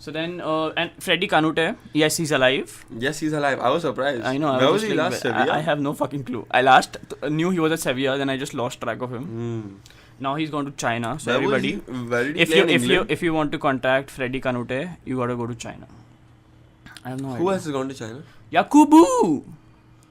So then, and Freddie Canute, yes, he's alive. Yes, he's alive. I was surprised. I know. Where was he last? Sevilla? I have no fucking clue. I last knew he was at Sevilla, then I just lost track of him. Hmm. Now he's gone to China. So Where everybody, where did he play in England? if you want to contact Freddie Canute, you gotta go to China. I have no idea. Who has gone to China? Yakubu.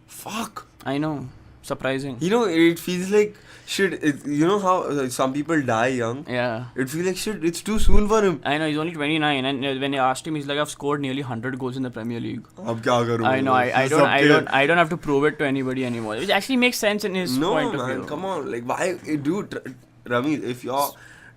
Fuck. I know. Surprising. You know, it feels like shit. You know how some people die young? Yeah. It feels like shit. It's too soon for him. I know, he's only 29, and when they asked him, he's like, I've scored nearly 100 goals in the Premier League. Ab kya karu? I know, I don't have to prove it to anybody anymore. Which actually makes sense in his point of view. No, man, come on. Like, why, dude, Rami, if you're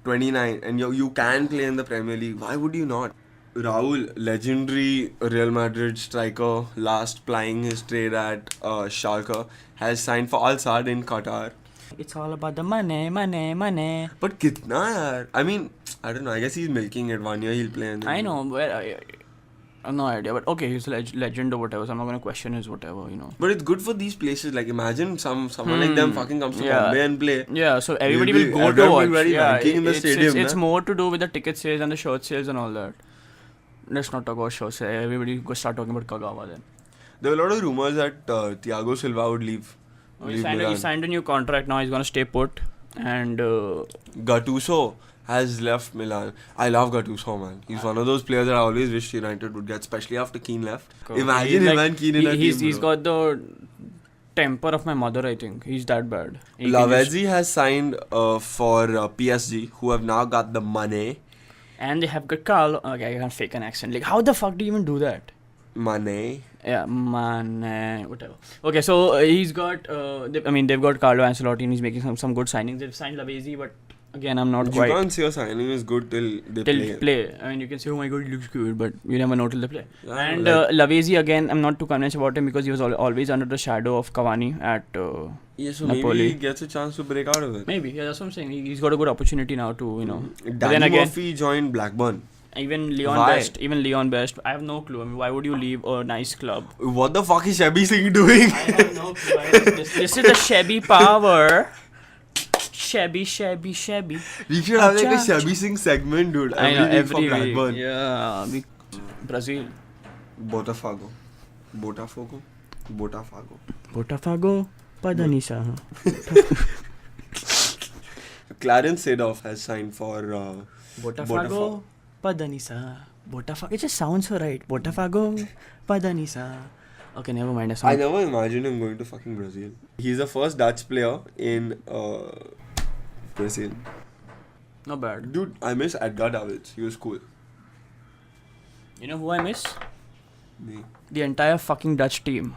29 and you can play in the Premier League, why would you not? Raul, legendary Real Madrid striker, last plying his trade at Schalke, has signed for Al Sadd in Qatar. It's all about the money. But kitna yaar? I mean, I don't know. I guess he's milking it. 1 year he'll play. And I know, but I have no idea. But okay, he's a legend or whatever, so I'm not going to question his whatever, you know. But it's good for these places. Like, imagine someone like them fucking comes to Bombay and play. Yeah, so everybody will go to watch. In the stadium, it's more to do with the ticket sales and the shirt sales and all that. Let's not talk about shirt sales. Everybody go start talking about Kagawa then. There were a lot of rumors that Thiago Silva would leave. He signed a new contract now. He's going to stay put. And Gattuso has left Milan. I love Gattuso, man. He's one of those players that I always wished United would get, especially after Keane left. Imagine him and Keane in a team. He's got the temper of my mother, I think. He's that bad. Lavezzi has signed for PSG, who have now got the money. And they have got Carlo. Okay, I can't fake an accent. Like, how the fuck do you even do that? Money. Yeah, whatever. Okay, so he's got. They've got Carlo Ancelotti, and he's making some good signings. They've signed Lavezzi, but again, I'm not quite. You can't say a signing is good till they play. I mean, you can say, oh my god, he looks good, but you never know till they play. Yeah, and Lavezzi, again, I'm not too convinced about him because he was always under the shadow of Cavani at so Napoli. Maybe he gets a chance to break out of it. Maybe, yeah, that's what I'm saying. He's got a good opportunity now to, you know. Danny Murphy joined Blackburn. Even Leon Best. I have no clue. I mean, why would you leave a nice club? What the fuck is Shabby Singh doing? I have no clue. This is the Shabby power. Shabby. We should have like a Shabby Singh segment, dude. Every week for Blackburn. Yeah. Brazil. Botafogo. Padanisa. Clarence Seedorf has signed for Botafogo. Padanisa. Botafogo. It just sounds so right. Botafogo. Padanisa. Okay, never mind. I never imagined him going to fucking Brazil. He's the first Dutch player in Brazil. Not bad. Dude, I miss Edgar Davids. He was cool. You know who I miss? Me. The entire fucking Dutch team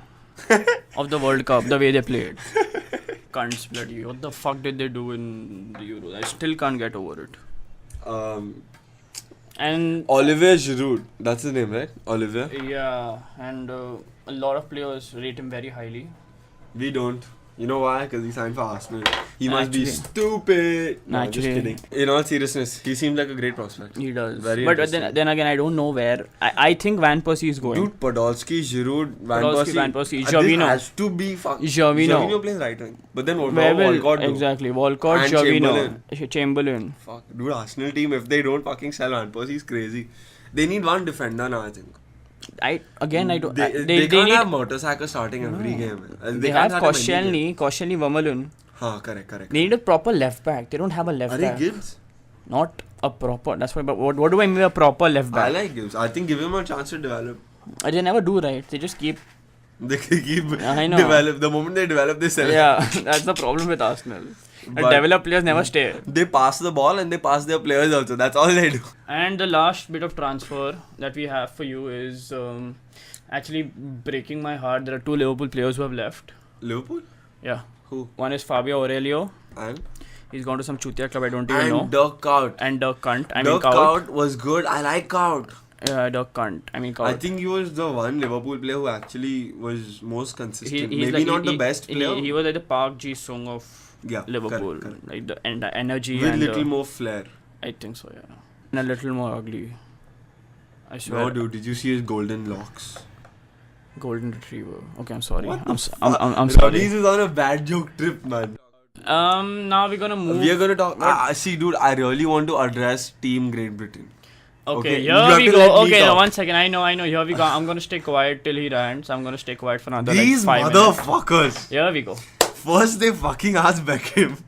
of the World Cup, the way they played. Cunts, bloody. What the fuck did they do in the Euros? I still can't get over it. And Olivier Giroud, that's his name, right? Olivier? Yeah, and a lot of players rate him very highly. We don't. You know why? Because he signed for Arsenal. He must be stupid. No, just kidding. In all seriousness, he seems like a great prospect. He does. But then again, I don't know where. I think Van Persie is going. Dude, Podolski, Giroud, Van Persie. Xavi has to be fucking... Xavi plays right wing. But then what Walcott do? Exactly. Walcott, Xavi Chamberlain. Fuck. Dude, Arsenal team, if they don't fucking sell Van Persie, is crazy. They need one defender now, I think. They can't have Mertesacker starting every game. They have Koscielny, Vermaelen. Correct. They need a proper left back. They don't have a left back. Gibbs? Not a proper. That's why. But what do I mean by a proper left back? I like Gibbs. I think give him a chance to develop. They never do, right? They just keep. They keep develop. The moment they develop, they sell. Yeah, that's the problem with Arsenal. Developed players never stay. They pass the ball and they pass their players also. That's all they do. And the last bit of transfer that we have for you is actually breaking my heart. There are 2 Liverpool players who have left. Liverpool? Yeah. Who? One is Fabio Aurelio. And? He's gone to some Chutia club, I don't even know. And Dirk Kuyt. And Dirk Kuyt. Dirk Kuyt was good. I like Kuyt. Yeah, Dirk Kuyt. Kuyt. I think he was the one Liverpool player who actually was most consistent. Maybe not the best player. He was like the Park Ji-sung of Liverpool. Correct. Like the energy with and little more flair. I think so, yeah. And a little more ugly. I swear. No, dude, did you see his golden locks? Golden Retriever. Okay, I'm sorry. I'm sorry. Ramesh is on a bad joke trip, man. Now we're gonna move. We are gonna talk. See, dude, I really want to address Team Great Britain. Okay, you here have we to go. let me Okay, talk. no, 1 second. I know. Here we go. I'm gonna stay quiet till he rants. I'm gonna stay quiet for another These like 5 minutes. motherfuckers. Here we go. First, they fucking asked Beckham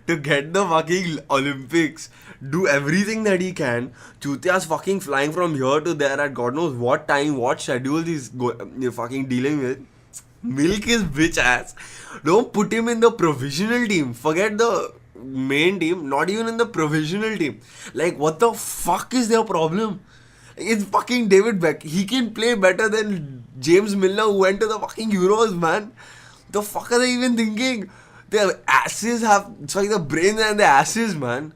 to get the fucking Olympics, do everything that he can. Chutia's fucking flying from here to there at God knows what time, what schedule he's fucking dealing with. Milk his bitch ass. Don't put him in the provisional team. Forget the main team, not even in the provisional team. Like, what the fuck is their problem? It's fucking David Beck. He can play better than James Milner, who went to the fucking Euros, man. The fuck are they even thinking? Their asses have, sorry, the brains and the asses, man.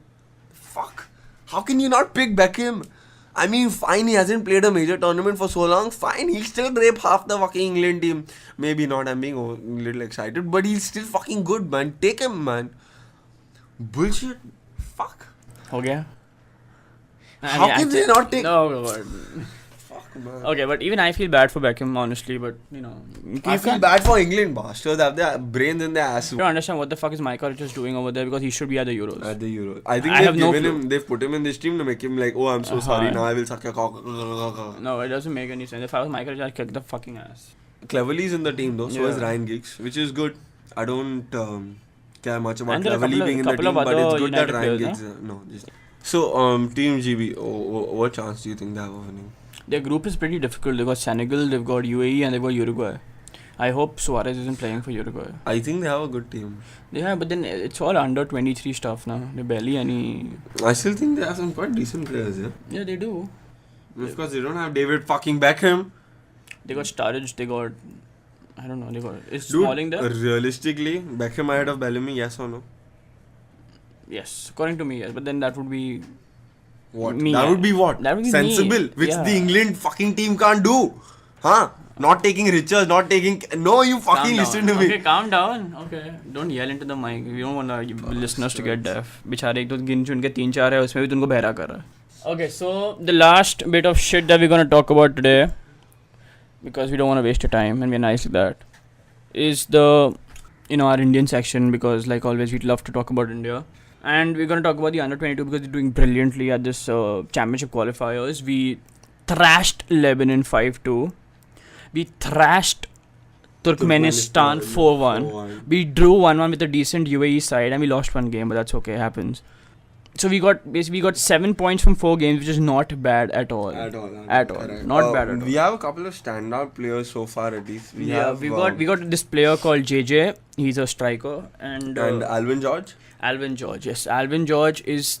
Fuck. How can you not pick Beckham? I mean, fine, he hasn't played a major tournament for so long. Fine, he'll still rape half the fucking England team. Maybe not, I'm being a little excited, but he's still fucking good, man. Take him, man. Bullshit. Fuck. Okay. How can they not take... No, God. Fuck, man. Okay, but even I feel bad for Beckham, honestly. But you know, I feel bad for England, bastards. They have their brains in their ass. I don't understand what the fuck is Michael just doing over there because he should be at the Euros. At the Euro. I think I have no they've put him in this team to make him like, oh, I'm so sorry, now I will suck your cock. No, it doesn't make any sense. If I was Michael, I'd kick the fucking ass. Cleverly's in the team though, so Yeah. is Ryan Giggs, which is good. I don't care much about And there are Cleverly being in the couple team, of but it's other good that United Ryan players, Giggs. No, just so Team GB. What chance do you think they have of winning? Their group is pretty difficult. They've got Senegal, they've got UAE, and they've got Uruguay. I hope Suarez isn't playing for Uruguay. I think they have a good team. Yeah, but then it's all under 23 stuff now. They barely any. I still think they have some quite decent players. Yeah. Yeah, they do. Of course, they don't have David fucking Beckham. They got Sturridge. They got. I don't know. They got. Is Dude, Smalling there? realistically, Beckham ahead of Bellamy, yes or no? Yes, according to me, yes. But then that would be. What? Me, That would be what? that would be sensible, me. which Yeah. the England fucking team can't do. Huh? Not taking Richards, not taking... No, you fucking listen to me. Okay, calm down. Okay, don't yell into the mic. We don't want our listeners to get deaf. बेचारे एक तो गिन चुन के 3-4 है उसमें भी तुमको बहरा कर रहा है. Okay, so the last bit of shit that we're gonna talk about today, because we don't want to waste your time and we're nice with that, is the our Indian section, because like always we'd love to talk about India. And we're going to talk about the under-22 because they're doing brilliantly at this championship qualifiers. We thrashed Lebanon 5-2. We thrashed Turkmenistan 4-1. We drew 1-1 with a decent UAE side and we lost one game, but that's okay, it happens. So we got 7 points from 4 games, which is not bad at all. At all. Not bad at all. We have a couple of standout players so far at least. We got this player called JJ. He's a striker. And Alvin George? Alvin George, yes. Alvin George is...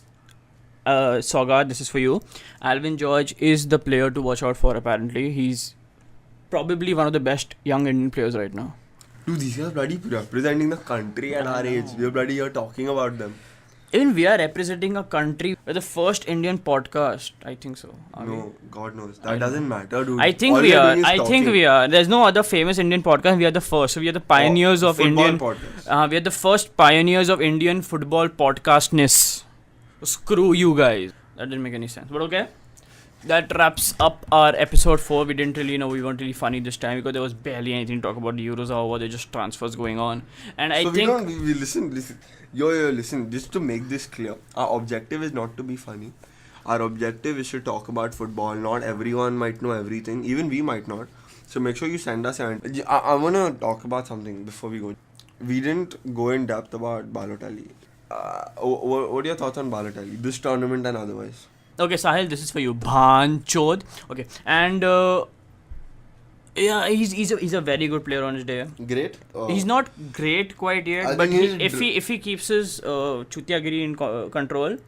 Saugad, this is for you. Alvin George is the player to watch out for, apparently. He's probably one of the best young Indian players right now. Dude, these are bloody representing the country at our age. We are bloody here talking about them. Even we are representing a country. We're the first Indian podcast. I think so. No, God knows. That doesn't matter, dude. I think we are. There's no other famous Indian podcast. We are the first. So we are the pioneers of Indian podcast. We are the first pioneers of Indian football podcastness. Screw you guys. That didn't make any sense. But okay. That wraps up our episode 4. We didn't really know. We weren't really funny this time because there was barely anything to talk about. The Euros are over. There just transfers going on. And I think... we listen. Yo, listen. Just to make this clear. Our objective is not to be funny. Our objective is to talk about football. Not everyone might know everything. Even we might not. So make sure you send us an... I want to talk about something before we go. We didn't go in depth about Balotelli. What are your thoughts on Balotelli? This tournament and otherwise? Okay, Sahil, this is for you. Bhanchod. Okay, and yeah, he's a very good player on his day. Great. He's not great quite yet, but if he keeps his chutiagiri in control,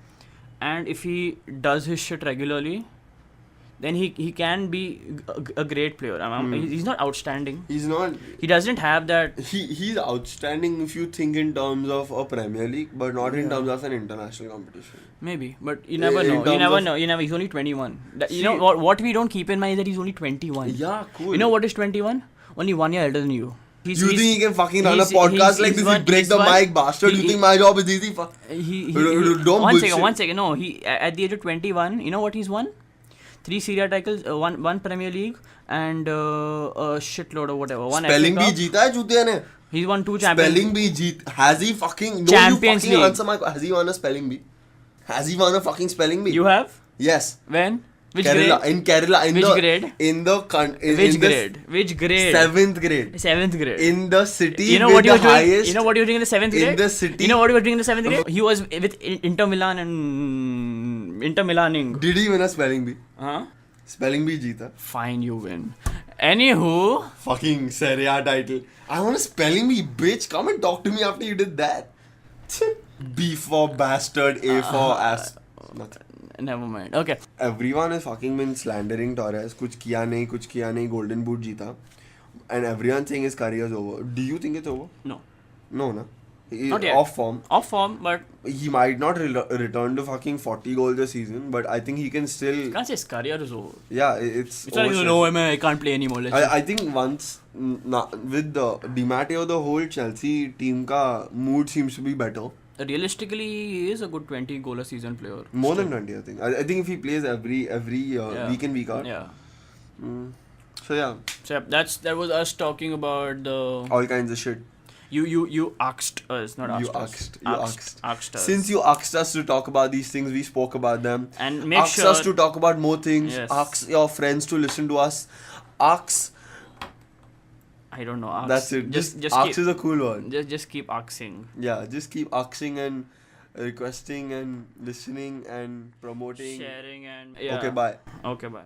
and if he does his shit regularly, then he can be a great player. He's not outstanding. He's not. He doesn't have that. He's outstanding if you think in terms of a Premier League, but not in terms of an international competition. Maybe, but you never know. He's only 21. You know what we don't keep in mind is that he's only 21. Yeah, cool. You know what is 21? Only 1 year older than you. You think he can fucking run a podcast like this? He break the mic, bastard. You think my job is easy? Don't bullshit. One second. No, he at the age of 21. You know what he's won? 3 Serie A titles, one Premier League, and a shitload of whatever. One Spelling bee jeeta hai chutiya ne. He's won 2 Champions Spelling bee jeet. Has he fucking... Champions League. Answer my... Has he won a spelling bee? Has he won a fucking spelling bee? You have? Yes. When? Which Kerala. grade? In Kerala. In Which the, grade? In the Which in grade? Which grade? The 7th grade. 7th grade. In the city You know with what he the was doing? highest. You know what he was doing in the 7th grade? In the city. You know what he was doing in the 7th grade? He was with Inter Milan and Inter Milaning. Did he win a spelling bee? Huh? Spelling bee jeeta. Fine, you win. Anywho, Fucking Serie A title. I want a spelling bee, bitch. Come and talk to me after you did that. B for bastard, A for ass. Nothing. never mind. Okay. Everyone has fucking been slandering Torres. कुछ किया नहीं, golden boot जीता. And everyone saying his career is over. Do you think it's over? No. No, na. He Not yet. off form. Off form, but He might not return to fucking 40 goals a season, but I think he can still. can't say his career is over. Yeah, it's. It's not like, overstretched. no, man, I can't play anymore. I think once with the Di Matteo, the whole Chelsea team ka mood seems to be better. Realistically, he is a good 20 goal a season player. More than 20, I think. I think if he plays every Yeah. week in week out. Yeah. So yeah, So yeah, that was us talking about the. all kinds of shit. You asked us, not asked You us. asked. Asked us. Since you asked us to talk about these things, we spoke about them. And make Asked sure. us to talk about more things. Yes. Ask your friends to listen to us. Ask. I don't know. Ask. That's it. Just ask keep, is a cool one. just keep asking. Yeah, just keep asking and requesting and listening and promoting. Sharing and. Yeah. Okay, bye. Okay, bye.